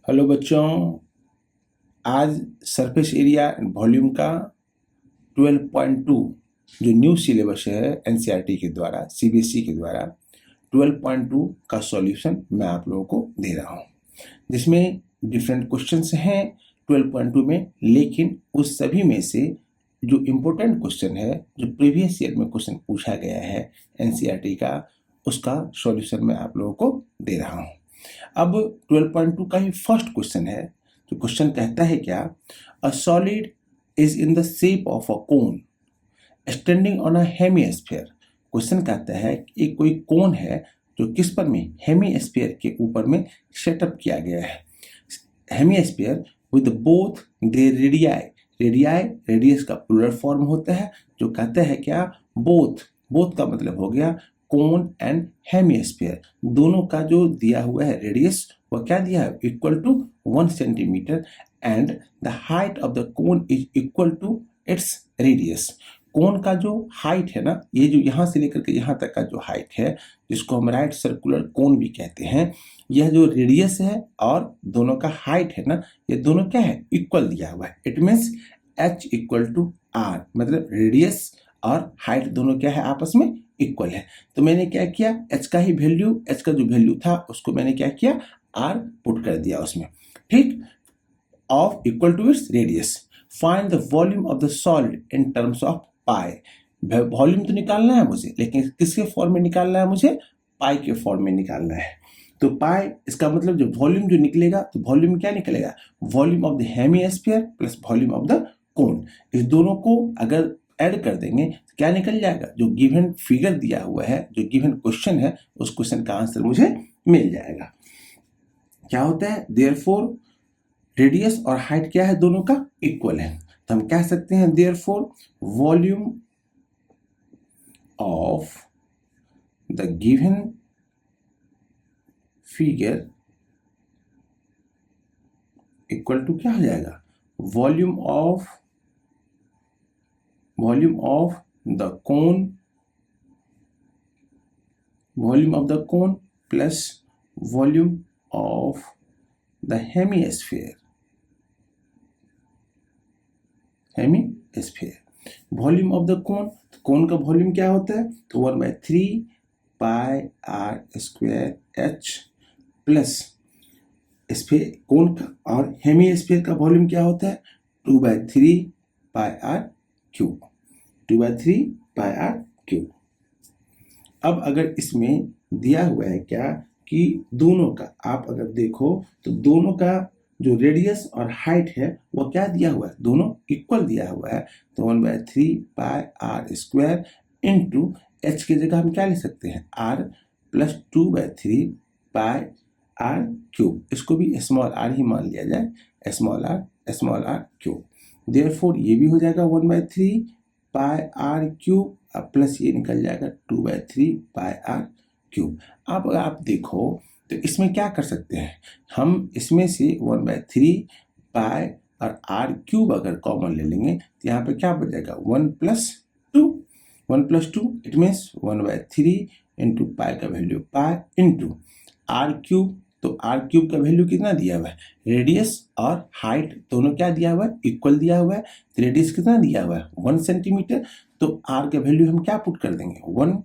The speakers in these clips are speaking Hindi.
हेलो बच्चों, आज सरफेस एरिया एंड वॉल्यूम का 12.2 जो न्यू सिलेबस है एनसीईआरटी के द्वारा, सीबीएसई के द्वारा 12.2 का सॉल्यूशन मैं आप लोगों को दे रहा हूँ, जिसमें डिफरेंट क्वेश्चंस हैं 12.2 में। लेकिन उस सभी में से जो इम्पोर्टेंट क्वेश्चन है, जो प्रीवियस ईयर में क्वेश्चन पूछा गया है एनसीईआरटी का, उसका सॉल्यूशन मैं आप लोगों को दे रहा हूँ। अब 12.2 का ही फर्स्ट क्वेश्चन है। तो क्वेश्चन कहता है क्या, a solid is in the shape of a cone standing on a hemisphere. Question कहता है कि एक कोई कोन है जो किस पर में, हेमीस्फीयर के ऊपर में सेटअप किया गया है। Hemisphere with both there radii, radii radius का प्लूरल फॉर्म होता है, जो कहता है क्या, बोथ, बोथ का मतलब हो गया कोन एंड हेमीस्फीयर, दोनों का जो दिया हुआ है रेडियस वो क्या दिया है, equal to 1 centimetre, and the height of the cone is equal to its radius. Cone का जो हाइट है ना, ये जो यहाँ से लेकर के यहाँ तक का जो हाइट है, जिसको हम राइट सर्कुलर कोन भी कहते हैं, यह जो रेडियस है और दोनों का हाइट है ना, ये दोनों क्या है, इक्वल दिया हुआ है। It means h equal to R, मतलब रेडियस और हाइट दोनों क्या है, आपस में इक्वल है। तो मैंने क्या किया, h का ही वैल्यू, h का जो वैल्यू था उसको मैंने क्या किया, r पुट कर दिया उसमें, ठीक, of equal to its radius. Find the volume of the solid in terms of pi. Volume तो निकालना है मुझे, लेकिन किसके फॉर्म में निकालना है मुझे, पाई के फॉर्म में निकालना है। तो पाई, इसका मतलब जो वॉल्यूम जो निकलेगा, तो वॉल्यूम क्या निकलेगा, volume of the hemisphere plus volume of the कोन। इस दोनों को अगर ऐड कर देंगे तो क्या निकल जाएगा, जो गिवन फिगर दिया हुआ है, जो गिवन क्वेश्चन है, उस क्वेश्चन का आंसर मुझे मिल जाएगा। क्या होता है, देयरफॉर रेडियस और हाइट क्या है, दोनों का इक्वल है। तो हम कह सकते हैं therefore volume of the given figure equal to क्या हो जाएगा, volume of the cone, volume of the cone plus volume of the hemisphere, volume of the cone, तो कोन का वॉल्यूम क्या होता है, तो 1/3 pi are square h plus sphere cone का, और हेमीस्फीयर का वॉल्यूम क्या होता है, 2/3 pi are cube, 2/3 pi are cube. अब अगर इसमें दिया हुआ है क्या, कि दोनों का आप अगर देखो तो दोनों का जो रेडियस और हाइट है वो क्या दिया हुआ है, दोनों इक्वल दिया हुआ है। तो 1/3 pi are square into H की जगह हम क्या ले सकते हैं, R plus 2/3 pi are cube, इसको भी स्मॉल आर ही मान लिया जाए, स्मॉल आर क्यूब। देयरफॉर ये भी हो जाएगा 1/3 पाई आर क्यूब, प्लस ये निकल जाएगा 2/3 पाई आर क्यूब। अब अगर आप देखो तो इसमें क्या कर सकते हैं, हम इसमें से 1/3 पाई और आर क्यूब अगर कॉमन ले लेंगे तो यहाँ पे क्या बचेगा, 1+2, इट मीन्स 1/3 इंटू पाई का value pi into R cube. तो आर क्यूब का वैल्यू कितना दिया हुआ है, रेडियस और हाइट दोनों क्या दिया हुआ है, इक्वल दिया हुआ है। तो रेडियस कितना दिया हुआ है, 1 सेंटीमीटर, तो आर का वैल्यू हम क्या पुट कर देंगे, 1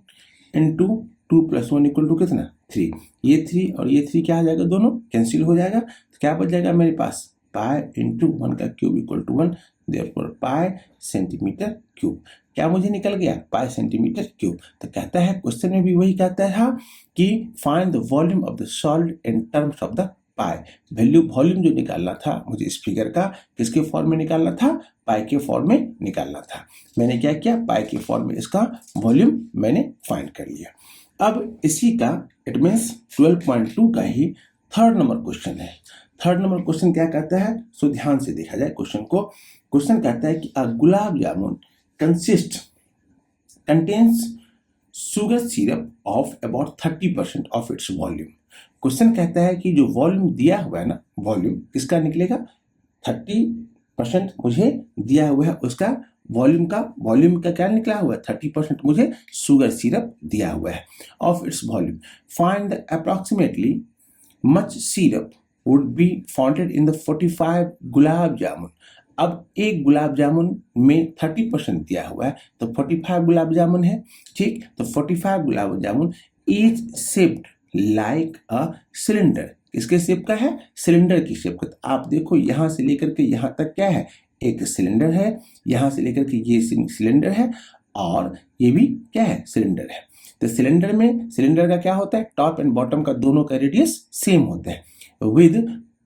इंटू 2 + 1 इक्वल टू कितना, 3। ये 3 और ये 3 क्या आ जाएगा, दोनों कैंसिल हो जाएगा। तो क्या बच जाएगा मेरे पास, पाई इंटू 1 का cube equal to 1, therefore pi centimetre cube. क्या मुझे निकल गया, पाई सेंटीमीटर क्यूब। तो कहता है क्वेश्चन में भी वही कहता है कि find the volume of the solid in terms of the pi. Volume जो निकालना था मुझे इस फिगर का, किसके फॉर्म में निकालना था, पाई के फॉर्म में निकालना था। मैंने क्या किया, पाई के फॉर्म में इसका वॉल्यूम मैंने फाइंड कर लिया। अब इसी का इट मीन्स 12.2 का ही थर्ड नंबर क्वेश्चन है। थर्ड नंबर क्वेश्चन क्या कहता है, सो ध्यान से देखा जाए क्वेश्चन को। क्वेश्चन कहता है कि अ gulab jamun contains sugar syrup of about 30% of its volume। Question कहता है कि जो वॉल्यूम दिया हुआ है ना, वॉल्यूम किसका निकलेगा, 30% मुझे दिया हुआ है, उसका वॉल्यूम का क्या निकला हुआ है, 30% मुझे शुगर सिरप दिया हुआ है of its volume. Find the approximately much syrup would be founded in the 45 gulab जामुन। अब एक गुलाब जामुन में 30% दिया हुआ है, तो 45 गुलाब जामुन है, ठीक। तो 45 gulab jamun is shaped like a cylinder. किसके शेप का है? सिलेंडर की शेप का। तो आप देखो यहाँ से लेकर के यहाँ तक क्या है? एक सिलेंडर है, यहाँ से लेकर के ये सिलेंडर है, और ये भी क्या है? सिलेंडर है। तो सिलेंडर में, सिलेंडर का क्या होता है? टॉप एंड बॉटम का दोनों का रेडियस सेम होता है विद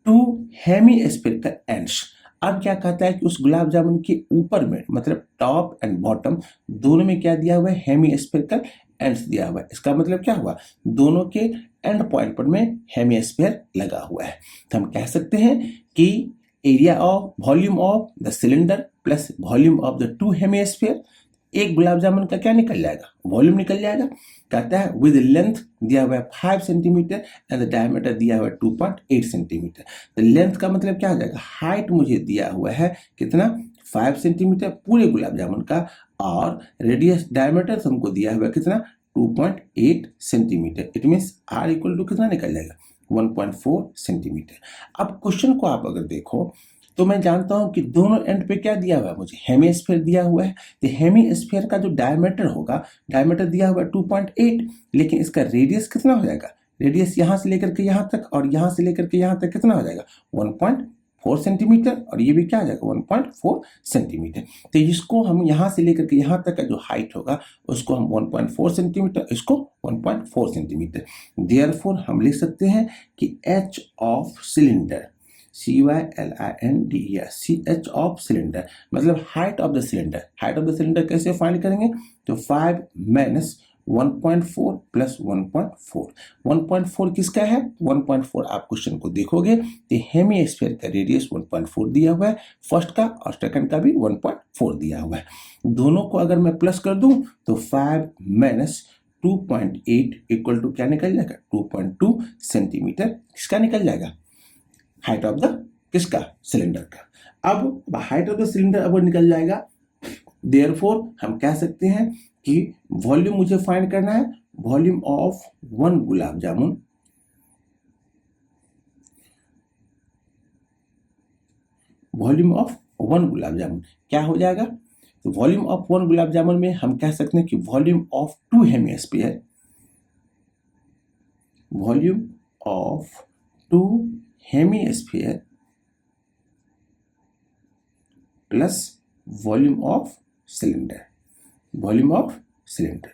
2 हेमीस्फेरिकल एंड्स। अब क्या कहता है कि उस गुलाब जामुन के ऊपर में, मतलब टॉप एंड बॉटम दोनों में क्या दिया हुआ है? हेमीस्फेरिकल एंड्स दिया हुआ है। इसका मतलब क्या हुआ? दोनों के एंड पॉइंट पर में हेमीस्फेयर लगा हुआ है। तो हम कह सकते हैं कि area of volume of the cylinder plus volume of the 2 hemisphere, एक गुलाब जामुन का क्या निकल जाएगा? वॉल्यूम निकल जाएगा। कहता है विद लेंथ दिया हुआ है 5 सेंटीमीटर एंड द डायमीटर दिया हुआ है 2.8 सेंटीमीटर। तो लेंथ का मतलब क्या हो जाएगा? हाइट मुझे दिया हुआ है कितना? 5 सेंटीमीटर पूरे गुलाब जामुन का, और रेडियस डायमीटर हमको दिया हुआ है कितना? 2.8 centimetre. It means R equal to कितना निकल जाएगा? 1.4 सेंटीमीटर। अब क्वेश्चन को आप अगर देखो तो मैं जानता हूं कि दोनों एंड पे क्या दिया हुआ है? मुझे हेमीस्फीयर दिया हुआ है। तो हेमीस्फीयर का जो डायमीटर होगा, डायमीटर दिया हुआ है 2.8, लेकिन इसका रेडियस कितना हो जाएगा? रेडियस यहां से लेकर के यहां तक और यहां से लेकर के यहां तक कितना हो जाएगा? 1.4 सेंटीमीटर, और ये भी क्या आ जाएगा? 1.4 सेंटीमीटर। तो इसको हम यहां से लेकर के यहां तक का जो हाइट होगा उसको हम 1.4 सेंटीमीटर, इसको 1.4 सेंटीमीटर। देयरफॉर हम लिख सकते हैं कि h of cylinder, CYLINDER, CH of cylinder, मतलब height of the cylinder. Height of the cylinder कैसे फाइंड करेंगे? तो 5 माइनस 1.4 प्लस 1.4। 1.4 किसका है? 1.4 आप क्वेश्चन को देखोगे तो हेमीस्फीयर का रेडियस 1.4 दिया हुआ है, फर्स्ट का और सेकंड का भी 1.4 दिया हुआ है। दोनों को अगर मैं प्लस कर दूं तो 5 माइनस 2.8 इक्वल टू क्या निकल जाएगा? 2.2 सेंटीमीटर। किसका निकल जाएगा? हाइट ऑफ द किसका? सिलेंडर का। अब हाइट ऑफ द सिलेंडर अब निकल जाएगा, देयरफॉर हम कह सकते हैं कि वॉल्यूम मुझे फाइंड करना है। Volume of 1 gulab jamun, volume of 1 gulab jamun क्या हो जाएगा? तो वॉल्यूम ऑफ 1 गुलाब जामुन में हम कह सकते हैं कि volume of 2 hemisphere, volume of 2 hemisphere plus volume of cylinder, volume of cylinder,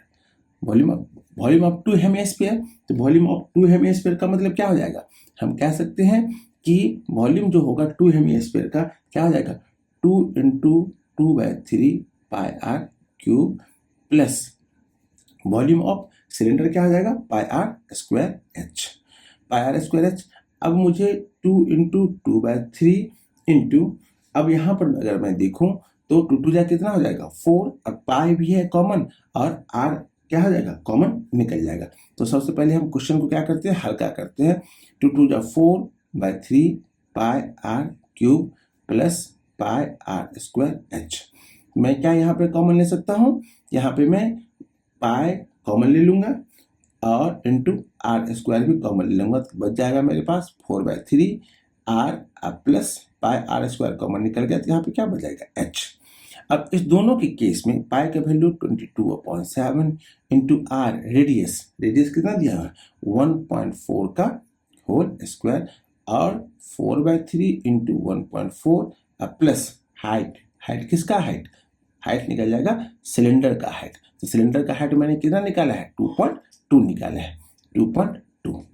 volume of 2 hemisphere. तो वॉल्यूम ऑफ 2 हेमीस्फीयर का मतलब क्या हो जाएगा? हम कह सकते हैं कि वॉल्यूम जो होगा 2 हेमीस्फीयर का क्या हो जाएगा? 2 into 2/3 pi are cube plus volume of cylinder क्या हो जाएगा? Pi are square h, pi are square h. अब मुझे 2 इंटू 2/3 इंटू, अब यहाँ पर अगर मैं देखूं तो 2 जा कितना हो जाएगा? 4, और पाई भी है कॉमन, और आर क्या हो जाएगा? कॉमन निकल जाएगा। तो सबसे पहले हम क्वेश्चन को क्या करते हैं? हल्का करते हैं। 2 जा 4/3 pi are cube plus pi are square h. मैं क्या यहाँ पे कॉमन ले सकता हूँ? यहाँ पे मैं पाई कॉमन ले लूंगा और इंटू आर स्क्वायर भी कॉमन ले लूंगा, तो बच जाएगा मेरे पास 4/3 R plus pi are square common निकल गया, तो यहाँ पे क्या बच जाएगा? एच। अब इस दोनों के केस में पाई का value 22/7 into R, radius, radius कितना दिया हुआ है? 1.4 का होल स्क्वायर, और 4/3 इंटू 1.4 प्लस हाइट, हाइट किसका? हाइट, हाइट निकल जाएगा सिलेंडर का हाइट। तो सिलेंडर का हाइट मैंने कितना निकाला है? 2.2 निकाला है, 2.2।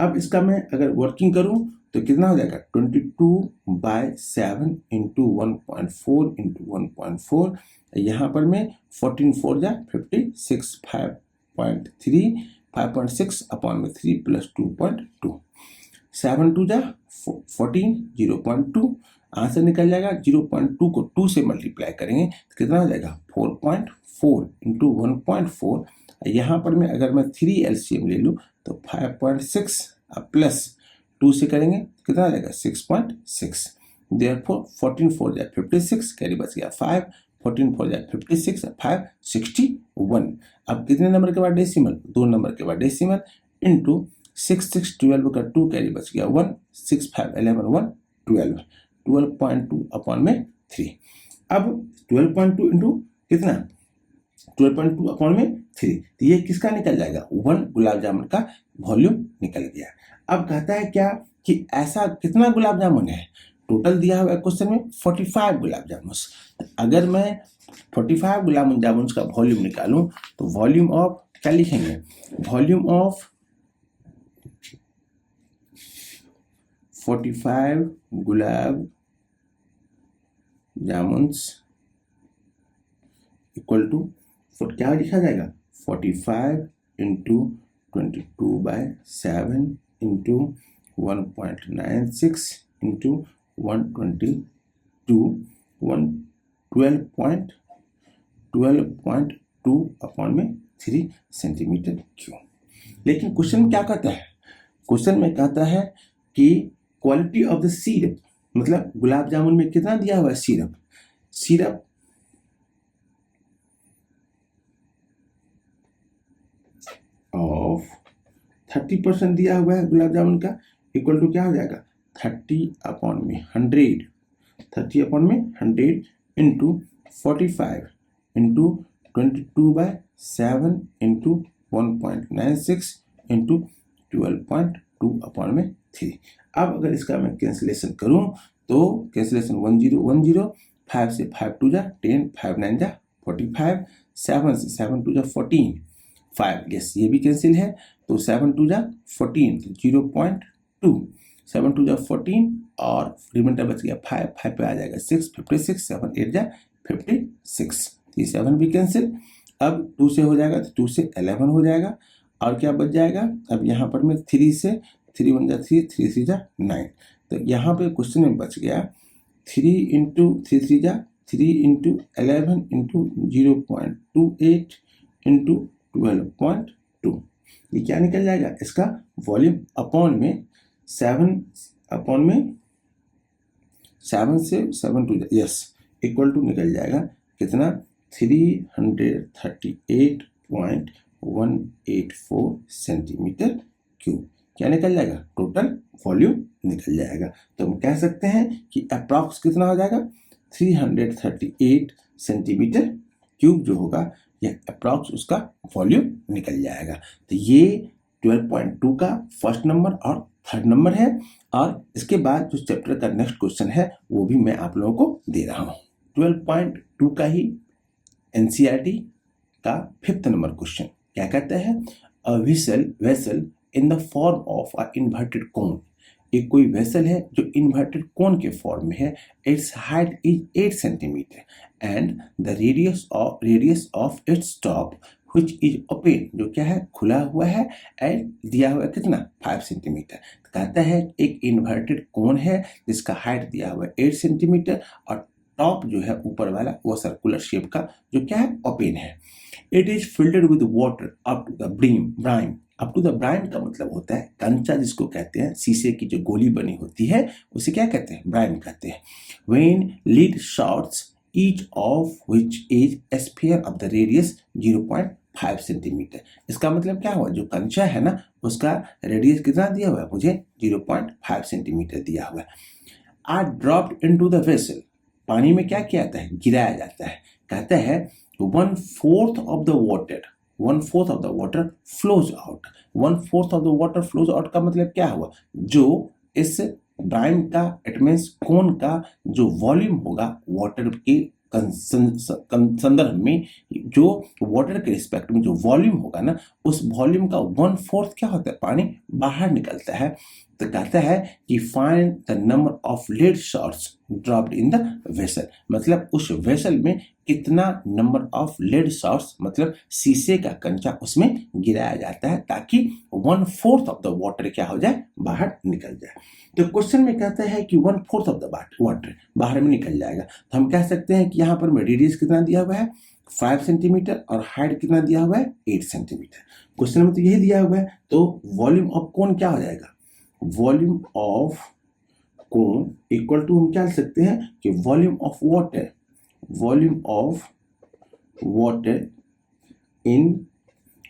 अब इसका मैं अगर वर्किंग करूं तो कितना हो जाएगा? 22/7 इंटू 1.4 इंटू 1.4, यहाँ पर मैं 14×4 जा 56, 5.3, 5.6 अपॉन में 3 प्लस 2.2, 7×2 जा 14, 0.2 आंसर निकल जाएगा। 0.2 को 2 से मल्टीप्लाई करेंगे तो कितना हो जाएगा? 4.4 इंटू 1.4, यहाँ पर मैं अगर मैं 3 LCM ले लूँ तो 5.6 प्लस 2 से करेंगे कितना आ जाएगा? 6.6। देयरफॉर 14×4 जा 56, कैरी बच गया 5, 14×4 जा 56, 5 61। अब कितने नंबर के बाद डेसिमल? 2 नंबर के बाद डेसिमल, इंटू 6 6 12 का 2 कैरी बच गया 1, 6 5 11 1 12, 12.2 अपॉन में 3। अब 12.2 इंटू कितना 12.2 अपॉन में 3, तो ये किसका निकल जाएगा 1 गुलाब जामुन का वॉल्यूम निकल गया। अब कहता है क्या कि ऐसा कितना गुलाब जामुन है, टोटल दिया हुआ है क्वेश्चन में 45 गुलाब जामुन। अगर मैं 45 गुलाब जामुन का वॉल्यूम निकालूं तो वॉल्यूम ऑफ क्या लिखेंगे, volume of 45 gulab jamuns equal to क्या लिखा जाएगा 45 इंटू 22/7 इंटू 1.96 इंटू 122 12.2 अपॉन में 3 सेंटीमीटर क्यूब। लेकिन क्वेश्चन क्या कहता है, क्वेश्चन में कहता है कि क्वालिटी ऑफ द सिरप, मतलब गुलाब जामुन में कितना दिया हुआ है सिरप, सिरप ऑफ 30% दिया हुआ है गुलाब जामुन का, इक्वल टू क्या हो जाएगा 30 अपॉन में 100, 30 अपॉन में 100 into 45 into 22/7 into 1.96 into 12.2 upon में 3। अब अगर इसका मैं कैंसिलेशन करूं तो कैंसिलेशन 10 10, 5 से 5 2 जा 10, 5 9 जा 45, 7 से 7 2 जा 14, 5 यस ये भी कैंसिल है तो 7 2 जा 14 तो 0.2, 7 2 जा 14 और रिमाइंडर बच गया 5, 5 पे आ जाएगा 6, 56, 7 8 जा 56, ये 7 भी कैंसिल। अब 2 से हो जाएगा तो 2 से 11 हो जाएगा और क्या बच जाएगा, अब यहाँ पर में 3 से 3 1 जा 3, 3 3 जा 9, तो यहाँ पे क्वेश्चन में बच गया 3 इंटू 3 3 जा 3 इंटू 11 इंटू 0.28 इंटू 12.2, ये क्या निकल जाएगा इसका वॉल्यूम अपॉन में 7 अपॉन में 7 से 7 2 यस इक्वल टू निकल जाएगा कितना 338.184 सेंटीमीटर क्यूब, क्या निकल जाएगा टोटल वॉल्यूम निकल जाएगा। तो हम कह सकते हैं कि अप्रॉक्स कितना हो जाएगा 338 सेंटीमीटर क्यूब जो होगा यह अप्रॉक्स उसका वॉल्यूम निकल जाएगा। तो ये 12.2 का फर्स्ट नंबर और थर्ड नंबर है और इसके बाद जो चैप्टर का नेक्स्ट क्वेश्चन है वो भी मैं आप लोगों को दे रहा हूँ। 12.2 का ही एनसीईआरटी का फिफ्थ नंबर क्वेश्चन क्या कहता है, a vessel in the form of a inverted कोन, एक कोई वेसल है जो इन्वर्टेड कोन के फॉर्म में है, it's height is 8 centimetre and the radius of its top which is open, जो क्या है खुला हुआ है एंड दिया हुआ है कितना 5 सेंटीमीटर। कहता है एक इन्वर्टेड कोन है जिसका हाइट दिया हुआ है 8 सेंटीमीटर और टॉप जो है ऊपर वाला वो सर्कुलर शेप का जो क्या है ओपन है। It is filled with water up to the brim, up to the brim का मतलब होता है कंचा जिसको कहते हैं, शीशे की जो गोली बनी होती है उसे क्या कहते हैं ब्राइम कहते हैं। When lead shots each of which is a sphere of the radius 0.5 centimetre, इसका मतलब क्या हुआ जो कंचा है ना उसका रेडियस कितना दिया हुआ है मुझे 0.5 सेंटीमीटर दिया हुआ है। Are dropped into the vessel, पानी में क्या किया जाता है गिराया जाता है, कहता है 1/4 of the water, 1/4 of the water flows out, 1/4 of the water flows out का मतलब क्या हुआ जो इस ब्राइम का इट मीन्स कोन का जो वॉल्यूम होगा वाटर के संदर्भ में, जो वाटर के रिस्पेक्ट में जो वॉल्यूम होगा ना उस वॉल्यूम का 1/4 क्या होता है पानी बाहर निकलता है। तो कहता है कि find the number of lead shots dropped in the vessel, मतलब उस वेसल में कितना नंबर ऑफ लेड शॉट्स मतलब शीशे का कंचा उसमें गिराया जाता है ताकि 1/4 ऑफ द वाटर क्या हो जाए बाहर निकल जाए। तो क्वेश्चन में कहता है कि 1/4 ऑफ द वाटर बाहर में निकल जाएगा, तो हम कह सकते हैं कि यहाँ पर में रेडियस कितना दिया हुआ है 5 सेंटीमीटर और हाइट कितना दिया हुआ है 8 सेंटीमीटर। क्वेश्चन में तो यही दिया हुआ है, तो वॉल्यूम ऑफ कोन क्या हो जाएगा, volume of cone equal to हम क्या लिख सकते हैं कि volume of water in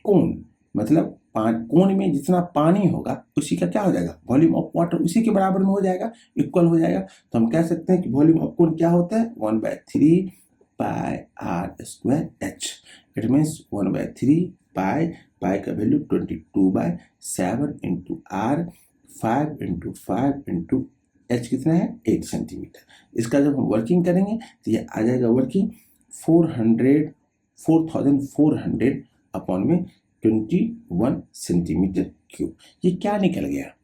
cone, मतलब कोन में जितना पानी होगा उसी का क्या हो जाएगा, वॉल्यूम ऑफ वाटर उसी के बराबर में हो जाएगा, इक्वल हो जाएगा। तो हम कह सकते हैं कि वॉल्यूम ऑफ कोन क्या होता है, 1/3 pi are square h. It means 1/3 pi, pi का value 22/7 into r, 5 into 5 into h कितना है 8 सेंटीमीटर। इसका जब हम वर्किंग करेंगे तो ये आ जाएगा वर्किंग 4400 अपॉन में 21 सेंटीमीटर क्यूब। ये क्या निकल गया,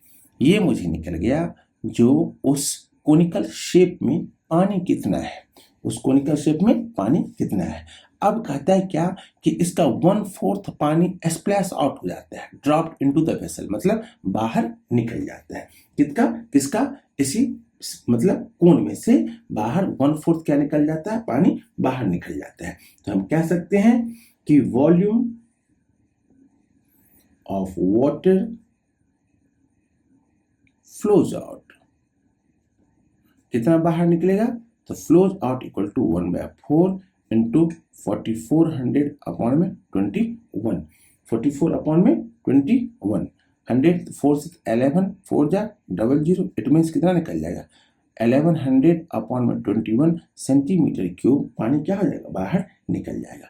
ये मुझे निकल गया जो उस कोनिकल शेप में पानी कितना है, उस कोनिकल शेप में पानी कितना है। अब कहता है क्या कि इसका 1/4 पानी स्प्लैश आउट हो जाता है, ड्रॉप्ड इनटू द वेसल, मतलब बाहर निकल जाता है। किसका इसी मतलब कोन में से बाहर 1/4 क्या निकल जाता है, पानी बाहर निकल जाता है। तो हम कह सकते हैं कि volume of water flows out, कितना बाहर निकलेगा, तो flows out equal to 1/4 into 4400 upon में 21, 44 अपॉन में 21, 100 4 से 11, 4 जा 00, इट मीन्स कितना निकल जाएगा 1100 अपॉन में 21 सेंटीमीटर क्यूब पानी क्या हो जाएगा, बाहर निकल जाएगा।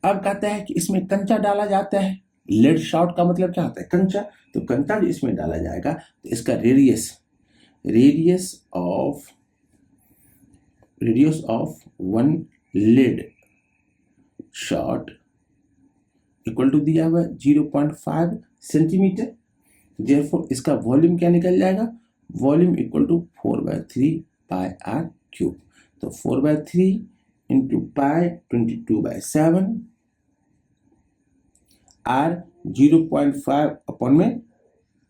अब कहता है कि इसमें कंचा डाला जाता है, लेड शॉट का मतलब क्या होता है, कंचा। तो कंचा जो इसमें डाला जाएगा तो इसका radius of one lead shot equal to दिया हुआ 0.5 सेंटीमीटर। देयरफॉर इसका वॉल्यूम क्या निकल जाएगा, volume equal to 4/3 pi are cube. तो 4/3 इंटू पाई 22/7 आर 0.5 अपॉन में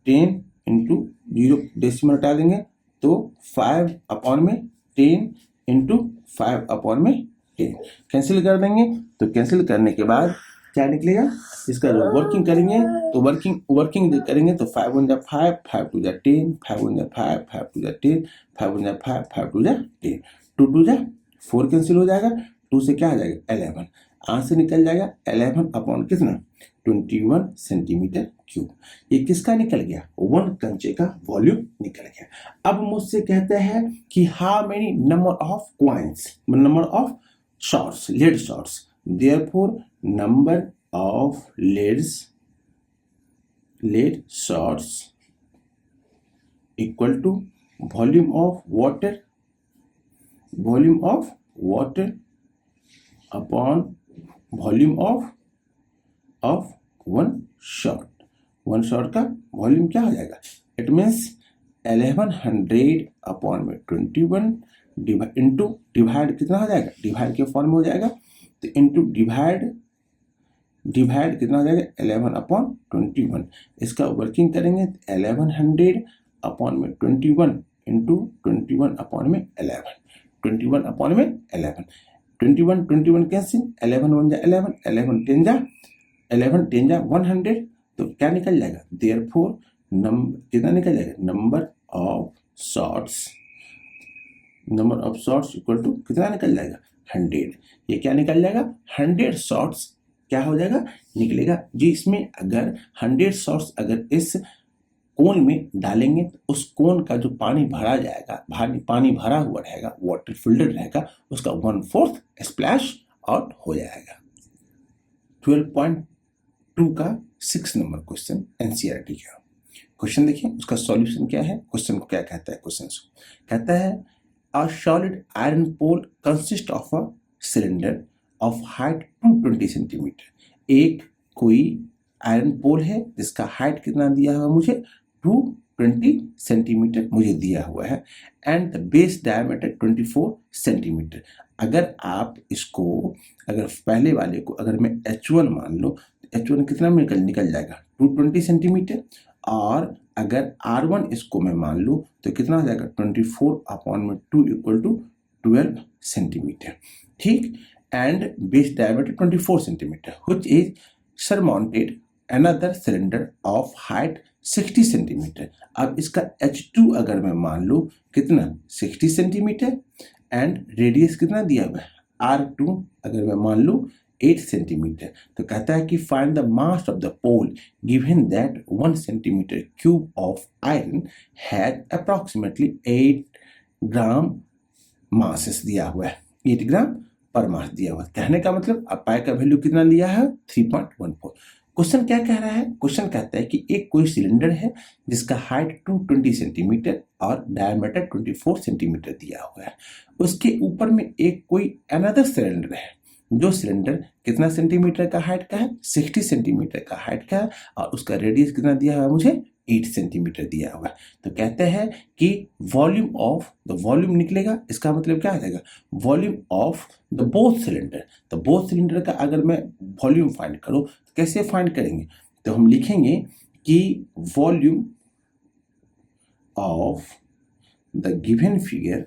10 इंटू 0 डेसिमल हटा देंगे तो 5 अपॉन में 10 इंटू 5 अपॉन में 10 कैंसिल कर देंगे। तो कैंसिल करने के बाद क्या निकलेगा, इसका जो वर्किंग करेंगे तो वर्किंग करेंगे तो 5 1 5, 5 2 10, 5 1 5, 5 2 10, 5 1 5, 5 2 10, 2 2 4 कैंसिल हो जाएगा, 2 से क्या आ जाएगा 11, आंसर से निकल जाएगा 11 अपॉन कितना 21 सेंटीमीटर क्यूब। ये किसका निकल गया, वन कंचे का वॉल्यूम निकल गया। अब मुझसे कहते हैं कि how many number of coins, number of shots, lead shots, therefore number of lead shots equal to volume of water upon volume of one shot। One shot का वॉल्यूम क्या हो जाएगा, इट मीन्स 1100 अपॉन में 21 इंटू डिवाइड कितना हो जाएगा, डिवाइड के फॉर्म में हो जाएगा तो इंटू डिवाइड कितना हो जाएगा 11 अपॉन 21। इसका वर्किंग करेंगे 1100 अपॉन में 21 इंटू 21 अपॉन में 11, 21 अपॉन में 11, 21 कैंसिल, 11 1 जा 11, 11 10 जा 100। तो क्या निकल जाएगा, देयरफॉर कितना निकल जाएगा, number of shots equal to कितना निकल जाएगा 100। ये क्या निकल जाएगा 100 शॉट्स क्या हो जाएगा निकलेगा जी। इसमें अगर 100 शॉट्स अगर इस कोन में डालेंगे तो उस कोन का जो पानी भरा जाएगा, पानी भरा हुआ रहेगा, वाटर फिल्टर रहेगा, उसका 1/4 स्प्लैश आउट हो जाएगा। 12.2 का 6 नंबर क्वेश्चन एनसीईआरटी का क्वेश्चन देखिए, उसका सॉल्यूशन क्या है। क्वेश्चन को क्या कहता है, क्वेश्चन कहता है a solid iron pole consist of a cylinder of height 220 centimetre. एक कोई आयरन पोल है जिसका हाइट कितना दिया हुआ मुझे 220 सेंटीमीटर मुझे दिया हुआ है and the base diameter 24 centimetre. अगर आप इसको अगर पहले वाले को अगर मैं H1 मान लो तो H1 कितना निकल जाएगा 220 सेंटीमीटर, और अगर R1 इसको मैं मान लूँ तो कितना हो जाएगा 24 अपॉन में 2 इक्वल टू 12 सेंटीमीटर, ठीक। And base diameter 24 centimetre which is surmounted another cylinder of height 60 centimetre. अब इसका H2 अगर मैं मान लूँ कितना 60 सेंटीमीटर एंड रेडियस कितना दिया हुआ है R2 अगर मैं मान लूँ 8 सेंटीमीटर। तो कहता है कि find the mass of the pole given that 1 centimetre cube of iron had approximately 8 gram masses दिया हुआ है, 8 ग्राम पर मास दिया हुआ है। कहने का मतलब अब पाई का वैल्यू कितना लिया है 3.14। क्वेश्चन क्या कह रहा है? क्वेश्चन कहता है कि एक कोई सिलेंडर है जिसका हाइट 220 सेंटीमीटर और डायमीटर 24 सेंटीमीटर दिया हुआ है। उसके ऊपर में एक कोई अनदर सिलेंडर है, जो सिलेंडर कितना सेंटीमीटर का हाइट का है, 60 सेंटीमीटर का हाइट का है, और उसका रेडियस कितना दिया हुआ है मुझे 8 सेंटीमीटर दिया हुआ है। तो कहते हैं कि वॉल्यूम ऑफ द वॉल्यूम निकलेगा, इसका मतलब क्या आ जाएगा, volume of the both cylinder. तो बोथ सिलेंडर का अगर मैं वॉल्यूम फाइंड करूं तो कैसे फाइंड करेंगे? तो हम लिखेंगे कि volume of the given figure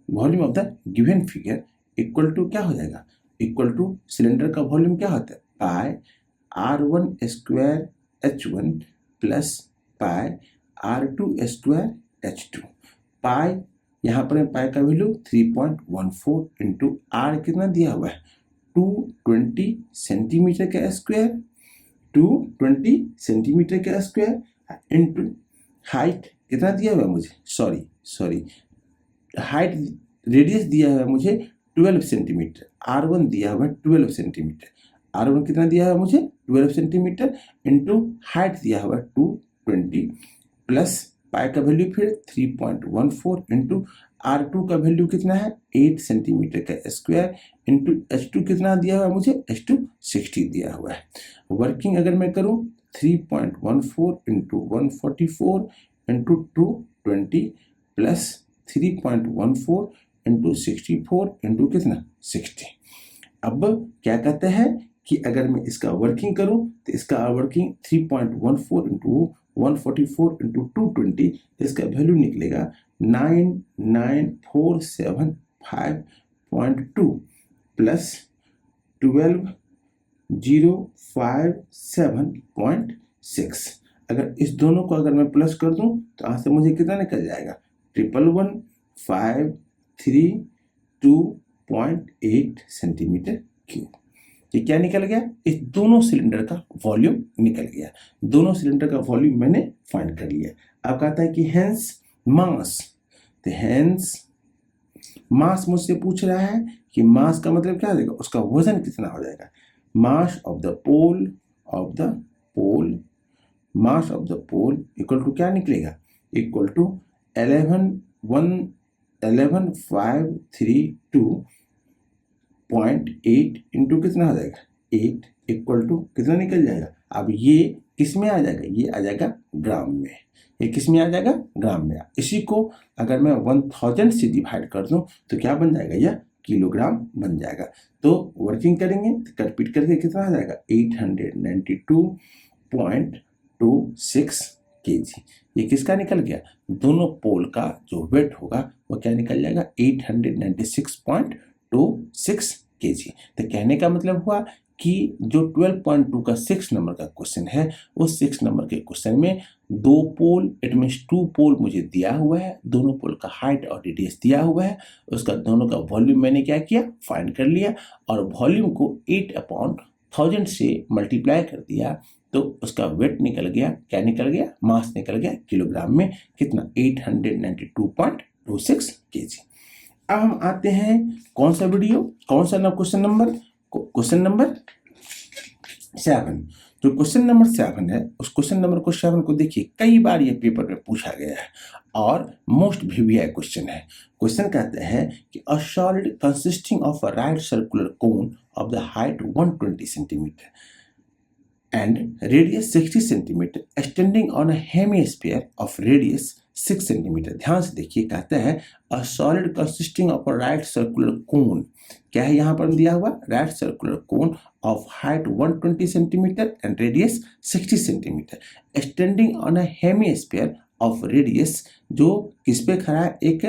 volume of the given figure equal to क्या हो जाएगा, इक्वल टू सिलेंडर का वॉल्यूम क्या होता है, pi R1 square H1 plus pi R2 square H2। Pi यहाँ पर पाई का वैल्यू 3.14 इंटू आर कितना दिया हुआ है 220 सेंटीमीटर का स्क्वायर, 220 सेंटीमीटर का स्क्वायर इंटू हाइट कितना दिया हुआ है मुझे, सॉरी हाइट रेडियस दिया हुआ है मुझे 12 सेंटीमीटर, R1 दिया हुआ है 12 सेंटीमीटर, R1 कितना दिया हुआ है मुझे 12 सेंटीमीटर इंटू हाइट दिया हुआ है 220 प्लस पाई का वैल्यू फिर 3.14 इंटू R2 का वैल्यू कितना है 8 सेंटीमीटर का स्क्वायर इंटू H2 कितना दिया हुआ है मुझे H2 60 दिया हुआ है। वर्किंग अगर मैं करूं 3.14 into 144 into 220 plus 3.14 into 64 into कितना 60। अब क्या कहते हैं कि अगर मैं इसका वर्किंग करूं तो इसका वर्किंग 3.14 इंटू 144 इंटू 220, इसका वैल्यू निकलेगा 99475.2 प्लस 12057.6। अगर इस दोनों को अगर मैं प्लस कर दूं तो यहाँ से मुझे कितना निकल जाएगा 111,532.8 सेंटीमीटर क्यूब। ये क्या निकल गया, इस दोनों सिलेंडर का वॉल्यूम निकल गया। दोनों सिलेंडर का वॉल्यूम मैंने फाइंड कर लिया। अब कहता है कि हेंस मास, तो हेंस मास मुझसे पूछ रहा है कि मास का मतलब क्या हो जाएगा, उसका वजन कितना हो जाएगा। Mass of the pole mass of the pole equal to क्या निकलेगा, इक्वल टू 11,532.8 इंटू कितना हो जाएगा 8 इक्वल टू कितना निकल जाएगा। अब ये किस में आ जाएगा, ये आ जाएगा ग्राम में, ये किस में आ जाएगा ग्राम में। इसी को अगर मैं 1000 से डिवाइड कर दूं तो क्या बन जाएगा, यह किलोग्राम बन जाएगा। तो वर्किंग करेंगे तो रिपीट करके कितना आ जाएगा 892.26 kg। ये किसका निकल गया, दोनों पोल का जो वेट होगा वो क्या निकल जाएगा 896.26 kg। तो कहने का मतलब हुआ कि जो 12.2 का 6 नंबर का क्वेश्चन है, उस 6 नंबर के क्वेश्चन में दो पोल इट मीन्स 2 पोल मुझे दिया हुआ है, दोनों पोल का हाइट और रेडियस दिया हुआ है, उसका दोनों का वॉल्यूम मैंने क्या किया फाइंड कर लिया और वॉल्यूम को 8/1000 से मल्टीप्लाई कर दिया तो उसका वेट निकल गया, क्या निकल गया, मास निकल गया किलोग्राम में कितना 892.26 kg। अब हम आते हैं कौन सा वीडियो, कौन सा क्वेश्चन नंबर 7। जो क्वेश्चन नंबर 7 है उस क्वेश्चन नंबर 7 को देखिए, कई बार ये पेपर में पूछा गया है और मोस्ट वीवीआई क्वेश्चन है। क्वेश्चन कहते हैं कि a solid consisting of a right circular cone of the height 120 centimetre and radius 60 centimeter extending on a hemisphere of radius 6 centimeter। ध्यान से देखिए, कहता है a solid consisting of a right circular cone, क्या है यहाँ पर दिया हुआ right circular cone of height 120 centimeter and radius 60 centimeter extending on a hemisphere of radius, जो किस पे खड़ा है, एक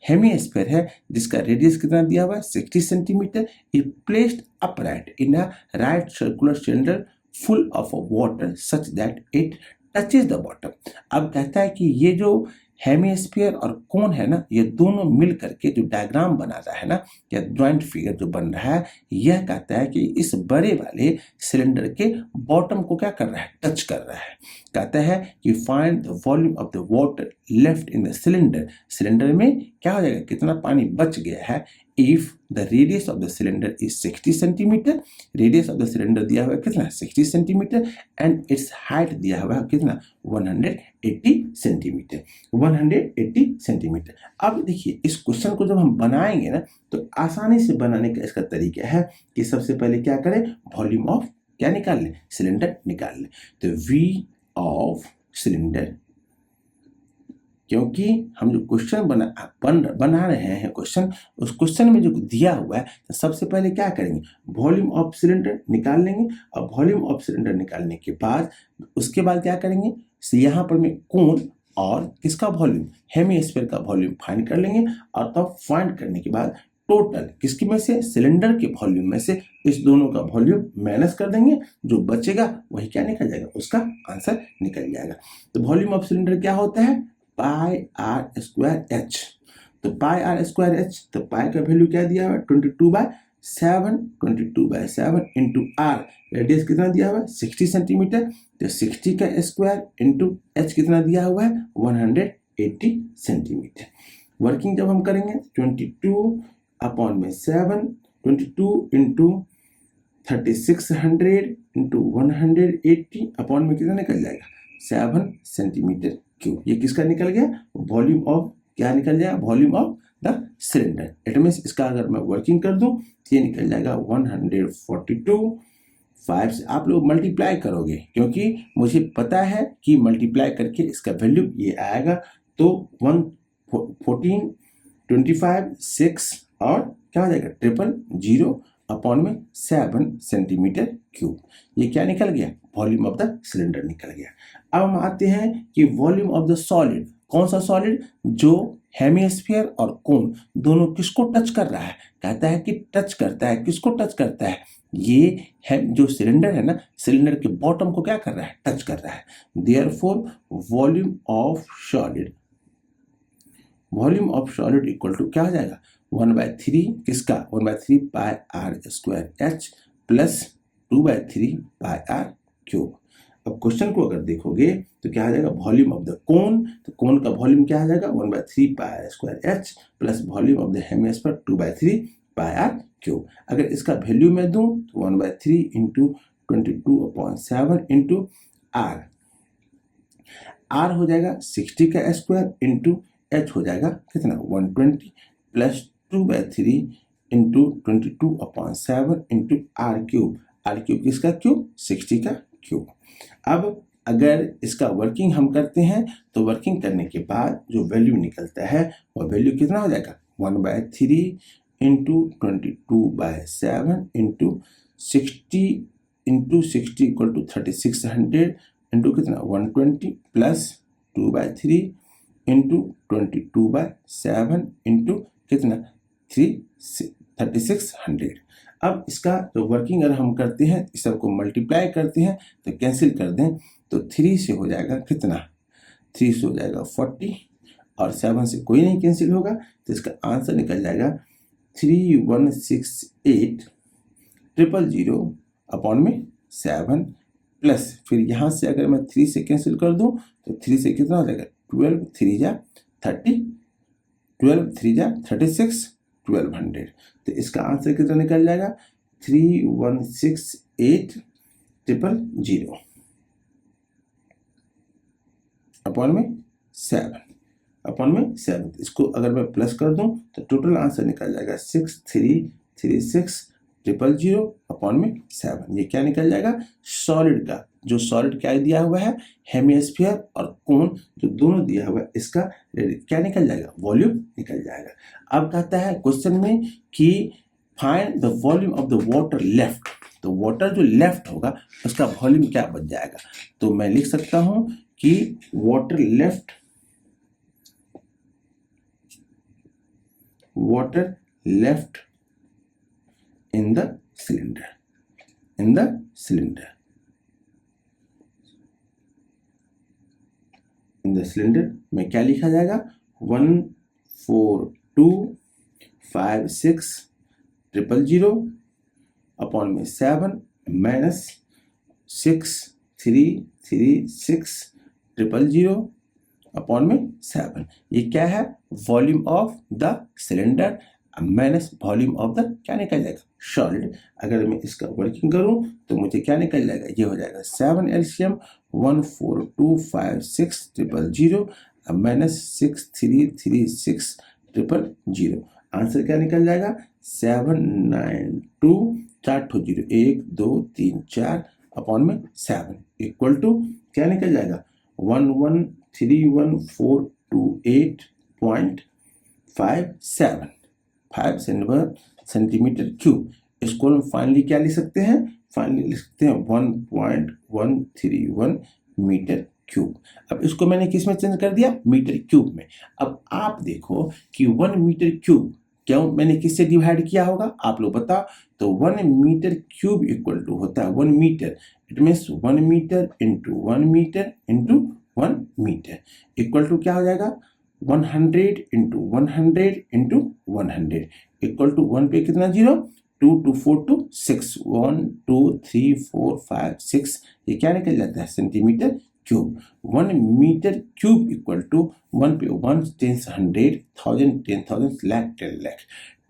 हेमीस्फीयर है जिसका रेडियस कितना दिया हुआ है 60 centimetre, is placed upright in a right circular cylinder full of water such that it touches the bottom. अब कहता है कि ये जो हेमिस्फीयर और कोन है ना, ये दोनों मिल करके जो डायग्राम बना रहा है ना, या जॉइंट फिगर जो बन रहा है, यह कहता है कि इस बड़े वाले सिलेंडर के बॉटम को क्या कर रहा है, टच कर रहा है। कहता है कि find the volume of the water left in the cylinder. Cylinder में क्या हो जाएगा, कितना पानी बच गया है। If the radius of the cylinder is 60 centimetre, radius of the cylinder दिया हुआ है कितना, 60 सेंटीमीटर, एंड इट्स हाइट दिया हुआ है कितना, 180 सेंटीमीटर, 180 सेंटीमीटर। अब देखिए इस क्वेश्चन को जब हम बनाएंगे ना, तो आसानी से बनाने का इसका तरीका है कि सबसे पहले क्या करें, वॉल्यूम ऑफ क्या निकाल लें, सिलेंडर निकाल लें। तो वी ऑफ सिलेंडर, क्योंकि हम जो क्वेश्चन बना रहे हैं क्वेश्चन, उस क्वेश्चन में जो दिया हुआ है, तो सबसे पहले क्या करेंगे, वॉल्यूम ऑफ सिलेंडर निकाल लेंगे। और वॉल्यूम ऑफ सिलेंडर निकालने के बाद उसके बाद क्या करेंगे, यहाँ पर में कोन और किसका वॉल्यूम, हेमिस्फीयर का वॉल्यूम फाइंड कर लेंगे। और तब फाइंड करने के बाद टोटल किसकी में से, सिलेंडर के वॉल्यूम में से इस दोनों का वॉल्यूम माइनस कर देंगे, जो बचेगा वही क्या निकल जाएगा, उसका आंसर निकल जाएगा। तो वॉल्यूम ऑफ सिलेंडर क्या होता है, पाई आर स्क्वायर एच। तो पाई आर स्क्वायर एच, तो पाई का वैल्यू क्या दिया हुआ है, 22/7, 22/7 इंटू आर, रेडियस कितना दिया हुआ है, 60 सेंटीमीटर, तो 60 का स्क्वायर इंटू एच कितना दिया हुआ है, 180 सेंटीमीटर। वर्किंग जब हम करेंगे 22/7, 22 इंटू 3600 इंटू 180 अपॉन में कितना निकल जाएगा, 7 सेंटीमीटर क्यूब। ये किसका निकल गया, वॉल्यूम ऑफ क्या निकल जाएगा, volume of the cylinder. It means इसका अगर मैं वर्किंग कर दूं तो ये निकल जाएगा 142। 5 से आप लोग मल्टीप्लाई करोगे, क्योंकि मुझे पता है कि मल्टीप्लाई करके इसका वैल्यू ये आएगा। तो 14, 25, 6 और क्या हो जाएगा, 000 अपॉन में 7 सेंटीमीटर क्यूब। ये क्या निकल गया, वॉल्यूम ऑफ द सिलेंडर निकल गया। अब हम आते हैं कि वॉल्यूम ऑफ द सॉलिड, कौन सा सॉलिड, जो हेमिस्फीयर और कोन दोनों किसको टच कर रहा है। कहता है कि टच करता है, किसको टच करता है, ये है जो सिलेंडर है ना, सिलेंडर के बॉटम को क्या कर रहा है, टच कर रहा है। Therefore volume of solid, volume of solid equal to क्या हो जाएगा, 1/3 किसका, 1/3 pi are square h plus 2/3 pi are cube. अब क्वेश्चन को अगर देखोगे तो क्या आ जाएगा, वॉल्यूम ऑफ द कोन, तो कोन का वॉल्यूम क्या आ जाएगा, 1/3 pi are square h plus volume of the hemisphere 2/3 pi are cube. अगर इसका वैल्यू मैं दूं तो 1/3 इंटू 22/7 इंटू आर, आर हो जाएगा 60 का स्क्वायर इंटू एच हो जाएगा कितना, 120 plus 2/3 into 22/7 into R cube. R cube किसका क्यूब, 60 का क्यूब। अब अगर इसका वर्किंग हम करते हैं तो वर्किंग करने के बाद जो वैल्यू निकलता है वो वैल्यू कितना हो जाएगा, 1/3 into 22/7 into 60 equal to 3600 into कितना 120 प्लस 2/3 इंटू 22/7 इंटू कितना 3600। अब इसका जो वर्किंग अगर हम करते हैं, इस सबको मल्टीप्लाई करते हैं तो कैंसिल कर दें, तो 3 से हो जाएगा कितना, 3 से हो जाएगा 40 और 7 से कोई नहीं कैंसिल होगा, तो इसका आंसर निकल जाएगा 3168,000 अपॉन में 7 प्लस, फिर यहाँ से अगर मैं 3 से कैंसिल कर दूं तो 3 से कितना हो जाएगा, 12 3 जा 30, 12 3 जा 36, 1200। तो इसका आंसर कितना निकल जाएगा, 3168,000 अपॉन में 7। इसको अगर मैं प्लस कर दूं तो टोटल आंसर निकल जाएगा 6336,000 अपॉन में 7। ये क्या निकल जाएगा, सॉलिड का, जो सॉलिड क्या दिया हुआ है, हेमिस्फीयर और कोन जो दोनों दिया हुआ है, इसका क्या निकल जाएगा, वॉल्यूम निकल जाएगा। अब कहता है क्वेश्चन में कि find the volume of the water left, तो वाटर जो लेफ्ट होगा उसका वॉल्यूम क्या बच जाएगा। तो मैं लिख सकता हूं कि water left in the cylinder, in the cylinder में क्या लिखा जाएगा 1425600 अपॉन में 7 माइनस 633600 अपॉन में 7। ये क्या है volume of the cylinder minus volume of the क्या निकल जाएगा सॉलिड। अगर मैं इसका वर्किंग करूं तो मुझे क्या निकल जाएगा, ये हो जाएगा 7 LCM 1425600 माइनस 633600। आंसर क्या निकल जाएगा 792 4 0 1 2 3 4 अपॉन में 7 इक्वल टू क्या निकल जाएगा 113142.57 सेंटीमीटर क्यूब। इसको हम फाइनली क्या लिख सकते हैं, फाइनली लिख सकते हैं 1.131 मीटर क्यूब। अब इसको मैंने किस में चेंज कर दिया, मीटर क्यूब में। अब आप देखो कि 1 मीटर क्यूब क्यों मैंने किससे डिवाइड किया होगा, आप लोग बताओ। तो 1 मीटर क्यूब इक्वल टू होता है 1 metre, it means 1 metre into 1 metre into 1 metre equal to क्या हो जाएगा 100 इंटू 100 इंटू 100 इक्वल टू 1 पे कितना 0, 2 2 4 2 6 1 2 3 4 5 6 ये क्या निकल जाता है centimetre cube. 1 metre cube equal to 1 पे 1 10 100 1000 10,000 lakh 10 lakh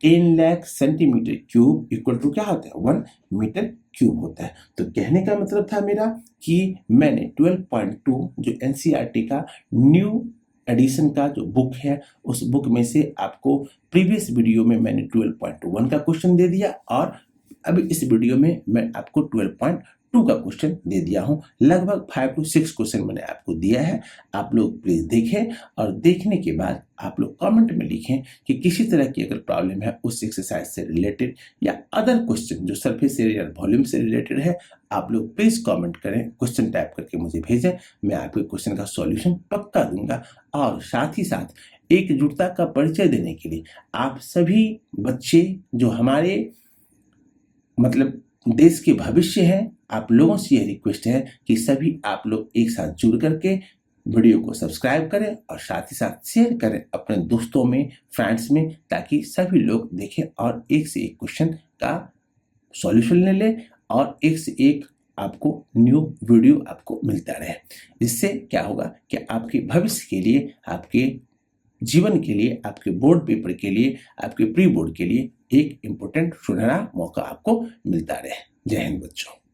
10 lakh centimetre cube equal to क्या होता है 1 मीटर क्यूब होता है। तो कहने का मतलब था मेरा कि मैंने 12.2 जो NCERT का न्यू एडिशन का जो बुक है उस बुक में से आपको प्रीवियस वीडियो में मैंने 12.1 का क्वेश्चन दे दिया और अभी इस वीडियो में मैं आपको 12.2 का क्वेश्चन दे दिया हूं। लगभग 5 to 6 क्वेश्चन मैंने आपको दिया है। आप लोग प्लीज देखें और देखने के बाद आप लोग कमेंट में लिखें कि किसी तरह की अगर प्रॉब्लम है उस एक्सरसाइज से रिलेटेड या अदर क्वेश्चन जो सरफेस एरिया और वॉल्यूम से रिलेटेड है, आप लोग प्लीज कमेंट करें, क्वेश्चन टाइप करके मुझे भेजें। मैं आपके क्वेश्चन का सॉल्यूशन पक्का दूंगा। और साथ ही साथ एकजुटता का परिचय देने के लिए आप सभी बच्चे जो हमारे मतलब देश के भविष्य हैं, आप लोगों से यह रिक्वेस्ट है कि सभी आप लोग एक साथ जुड़ करके वीडियो को सब्सक्राइब करें और साथ ही साथ शेयर करें अपने दोस्तों में, फ्रेंड्स में, ताकि सभी लोग देखें और एक से एक क्वेश्चन का सॉल्यूशन ले लें और एक से एक आपको न्यू वीडियो आपको मिलता रहे। इससे क्या होगा कि आपके भविष्य के लिए, आपके जीवन के लिए, आपके बोर्ड पेपर के लिए, आपके प्री बोर्ड के लिए एक इम्पोर्टेंट सुनहरा मौका आपको मिलता रहे। जय हिंद बच्चों।